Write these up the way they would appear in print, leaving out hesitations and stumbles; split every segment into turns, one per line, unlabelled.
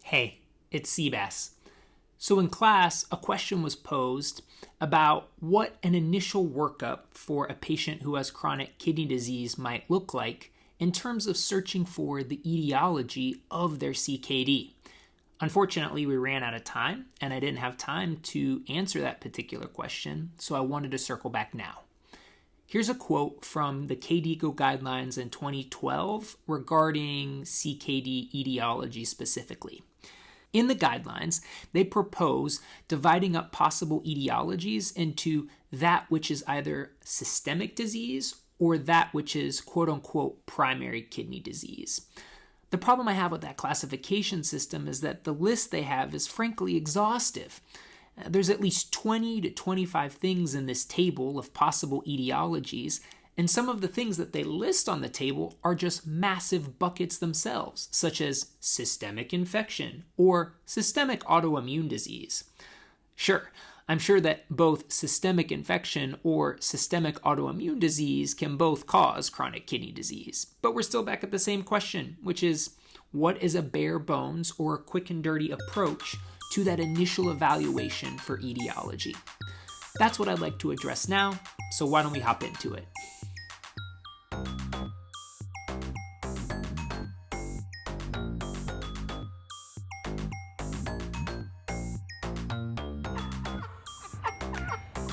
Hey, it's Seabass. So in class, a question was posed about what an initial workup for a patient who has chronic kidney disease might look like in terms of searching for the etiology of their CKD. Unfortunately, we ran out of time, and I didn't have time to answer that particular question, so I wanted to circle back now. Here's a quote from the KDIGO guidelines in 2012 regarding CKD etiology specifically. In the guidelines, they propose dividing up possible etiologies into that which is either systemic disease or that which is quote-unquote primary kidney disease. The problem I have with that classification system is that the list they have is frankly exhaustive. There's at least 20 to 25 things in this table of possible etiologies, and some of the things that they list on the table are just massive buckets themselves, such as systemic infection or systemic autoimmune disease. Sure, I'm sure that both systemic infection or systemic autoimmune disease can both cause chronic kidney disease, but we're still back at the same question, which is, what is a bare bones or a quick and dirty approach to that initial evaluation for etiology? That's what I'd like to address now, so why don't we hop into it?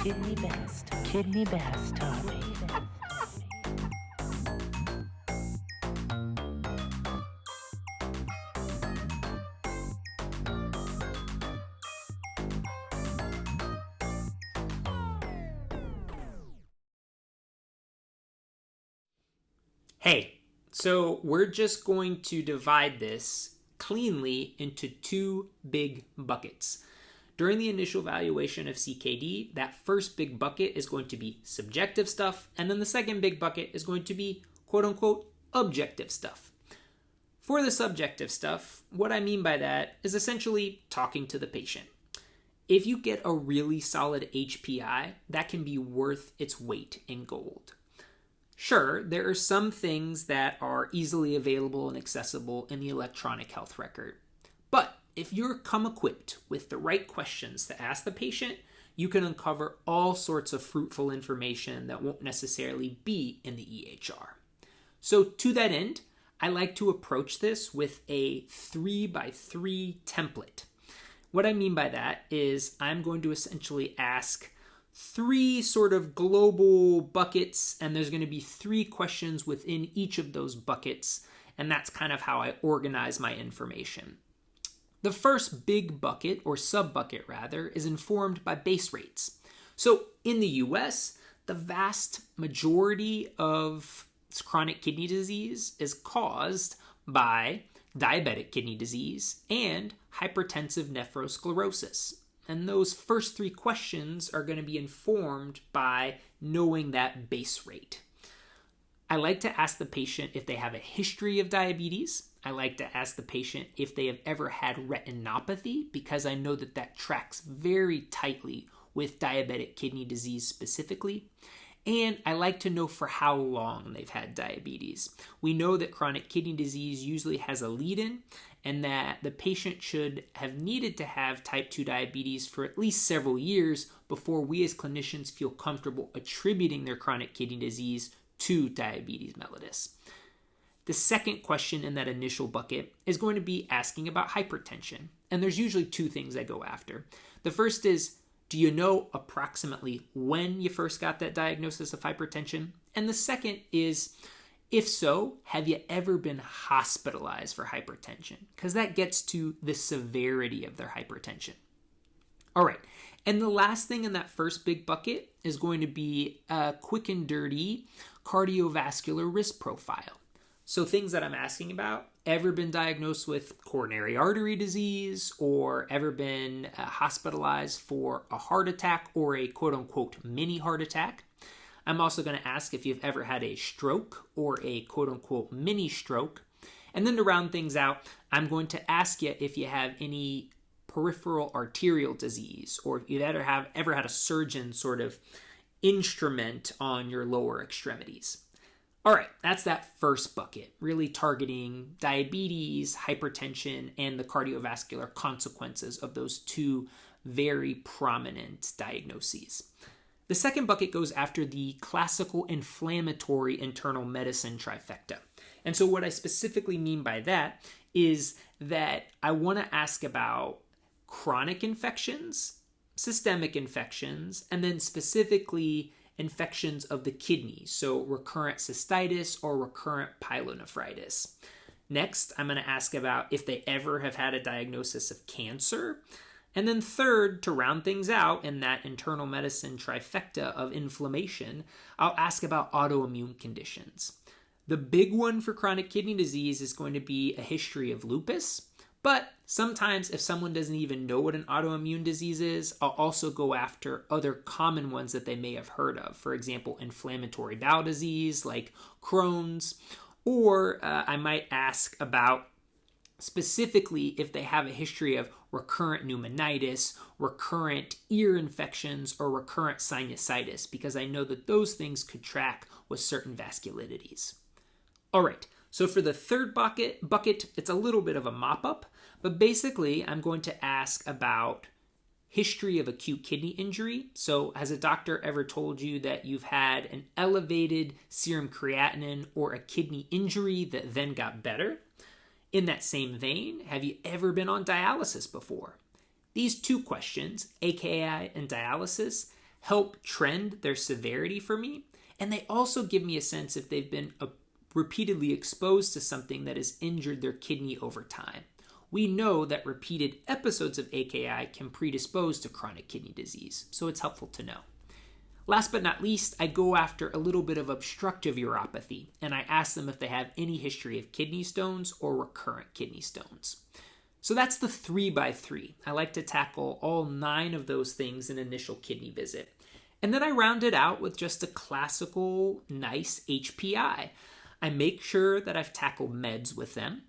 Kidney Bass Talk. Kidney Bass Talk.
Hey, so we're just going to divide this cleanly into two big buckets. During the initial evaluation of CKD, that first big bucket is going to be subjective stuff, and then the second big bucket is going to be quote-unquote objective stuff. For the subjective stuff, what I mean by that is essentially talking to the patient. If you get a really solid HPI, that can be worth its weight in gold. Sure, there are some things that are easily available and accessible in the electronic health record. But if you're come equipped with the right questions to ask the patient, you can uncover all sorts of fruitful information that won't necessarily be in the EHR. So to that end, I like to approach this with a 3x3 template. What I mean by that is I'm going to essentially ask three sort of global buckets, and there's going to be three questions within each of those buckets, and that's kind of how I organize my information. The first big bucket, or sub-bucket rather, is informed by base rates. So in the US, the vast majority of chronic kidney disease is caused by diabetic kidney disease and hypertensive nephrosclerosis. And those first three questions are going to be informed by knowing that base rate. I like to ask the patient if they have a history of diabetes. I like to ask the patient if they have ever had retinopathy, because I know that that tracks very tightly with diabetic kidney disease specifically. And I like to know for how long they've had diabetes. We know that chronic kidney disease usually has a lead-in, and that the patient should have needed to have type 2 diabetes for at least several years before we as clinicians feel comfortable attributing their chronic kidney disease to diabetes mellitus. The second question in that initial bucket is going to be asking about hypertension, and there's usually two things I go after. The first is, do you know approximately when you first got that diagnosis of hypertension? And the second is, if so, have you ever been hospitalized for hypertension? Because that gets to the severity of their hypertension. All right, and the last thing in that first big bucket is going to be a quick and dirty cardiovascular risk profile. So things that I'm asking about, ever been diagnosed with coronary artery disease or ever been hospitalized for a heart attack or a quote-unquote mini heart attack. I'm also going to ask if you've ever had a stroke or a quote-unquote mini stroke. And then to round things out, I'm going to ask you if you have any peripheral arterial disease or if you've ever had a surgeon sort of instrument on your lower extremities. All right, that's that first bucket, really targeting diabetes, hypertension, and the cardiovascular consequences of those two very prominent diagnoses. The second bucket goes after the classical inflammatory internal medicine trifecta. And so what I specifically mean by that is that I want to ask about chronic infections, systemic infections, and then specifically infections of the kidneys, so recurrent cystitis or recurrent pyelonephritis. Next, I'm going to ask about if they ever have had a diagnosis of cancer. And then third, to round things out in that internal medicine trifecta of inflammation, I'll ask about autoimmune conditions. The big one for chronic kidney disease is going to be a history of lupus. But sometimes if someone doesn't even know what an autoimmune disease is, I'll also go after other common ones that they may have heard of. For example, inflammatory bowel disease like Crohn's, or I might ask about specifically if they have a history of recurrent pneumonitis, recurrent ear infections, or recurrent sinusitis, because I know that those things could track with certain vasculitides. All right, so for the third bucket, it's a little bit of a mop-up, but basically I'm going to ask about history of acute kidney injury. So has a doctor ever told you that you've had an elevated serum creatinine or a kidney injury that then got better? In that same vein, have you ever been on dialysis before? These two questions, AKI and dialysis, help trend their severity for me, and they also give me a sense if they've been repeatedly exposed to something that has injured their kidney over time. We know that repeated episodes of AKI can predispose to chronic kidney disease, so it's helpful to know. Last but not least, I go after a little bit of obstructive uropathy, and I ask them if they have any history of kidney stones or recurrent kidney stones. So that's the 3x3. I like to tackle all 9 of those things in initial kidney visit. And then I round it out with just a classical, nice HPI. I make sure that I've tackled meds with them.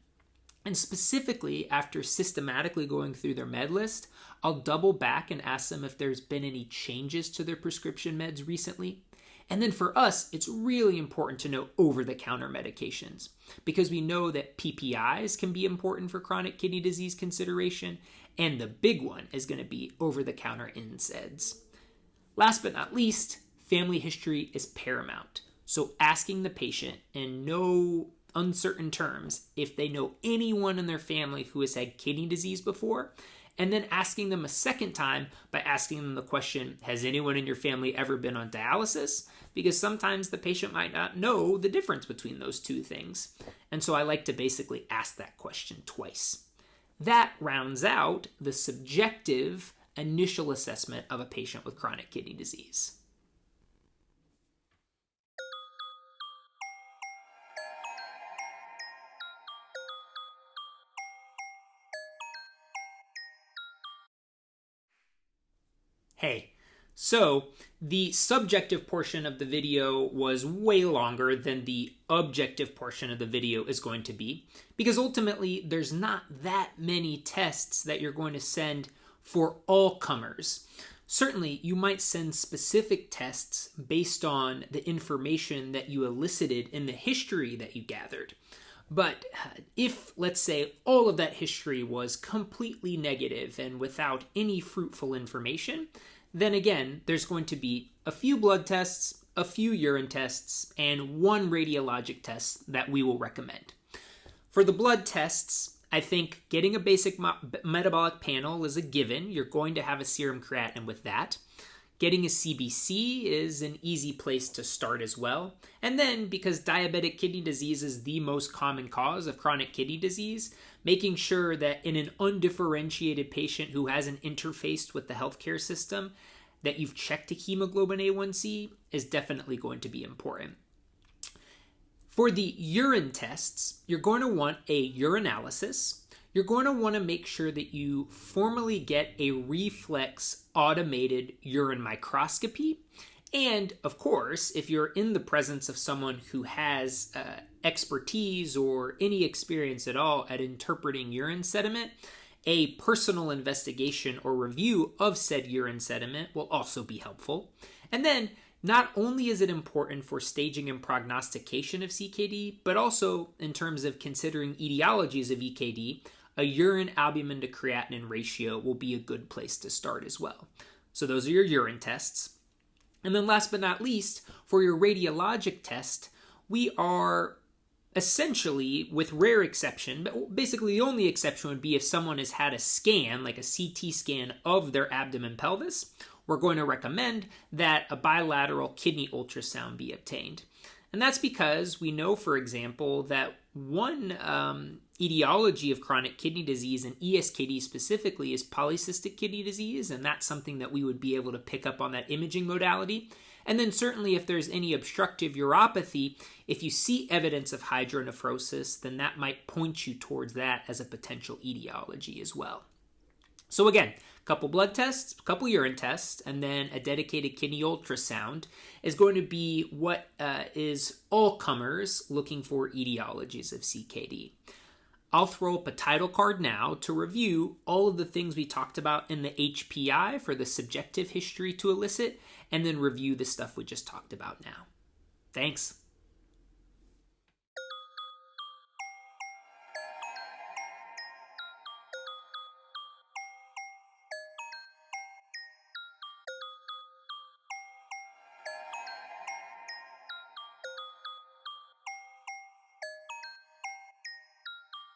And specifically, after systematically going through their med list, I'll double back and ask them if there's been any changes to their prescription meds recently. And then for us, it's really important to know over-the-counter medications because we know that PPIs can be important for chronic kidney disease consideration, and the big one is going to be over-the-counter NSAIDs. Last but not least, family history is paramount. So asking the patient in no uncertain terms if they know anyone in their family who has had kidney disease before, and then asking them a second time by asking them the question, has anyone in your family ever been on dialysis? Because sometimes the patient might not know the difference between those two things. And so I like to basically ask that question twice. That rounds out the subjective initial assessment of a patient with chronic kidney disease. Hey, so the subjective portion of the video was way longer than the objective portion of the video is going to be, because ultimately there's not that many tests that you're going to send for all comers. Certainly, you might send specific tests based on the information that you elicited in the history that you gathered. But if, let's say, all of that history was completely negative and without any fruitful information, then again, there's going to be a few blood tests, a few urine tests, and one radiologic test that we will recommend. For the blood tests, I think getting a basic metabolic panel is a given. You're going to have a serum creatinine with that. Getting a CBC is an easy place to start as well. And then, because diabetic kidney disease is the most common cause of chronic kidney disease, making sure that in an undifferentiated patient who hasn't interfaced with the healthcare system, that you've checked a hemoglobin A1C is definitely going to be important. For the urine tests, you're going to want a urinalysis. You're going to want to make sure that you formally get a reflex automated urine microscopy. And of course, if you're in the presence of someone who has expertise or any experience at all at interpreting urine sediment, a personal investigation or review of said urine sediment will also be helpful. And then not only is it important for staging and prognostication of CKD, but also in terms of considering etiologies of EKD, a urine albumin to creatinine ratio will be a good place to start as well. So those are your urine tests. And then last but not least, for your radiologic test, we are essentially, with rare exception, but basically the only exception would be if someone has had a scan, like a CT scan of their abdomen pelvis, we're going to recommend that a bilateral kidney ultrasound be obtained. And that's because we know, for example, that one etiology of chronic kidney disease, and ESKD specifically, is polycystic kidney disease, and that's something that we would be able to pick up on that imaging modality. And then certainly if there's any obstructive uropathy, if you see evidence of hydronephrosis, then that might point you towards that as a potential etiology as well. So again, a couple blood tests, a couple urine tests, and then a dedicated kidney ultrasound is going to be what is all comers looking for etiologies of CKD. I'll throw up a title card now to review all of the things we talked about in the HPI for the subjective history to elicit, and then review the stuff we just talked about now. Thanks.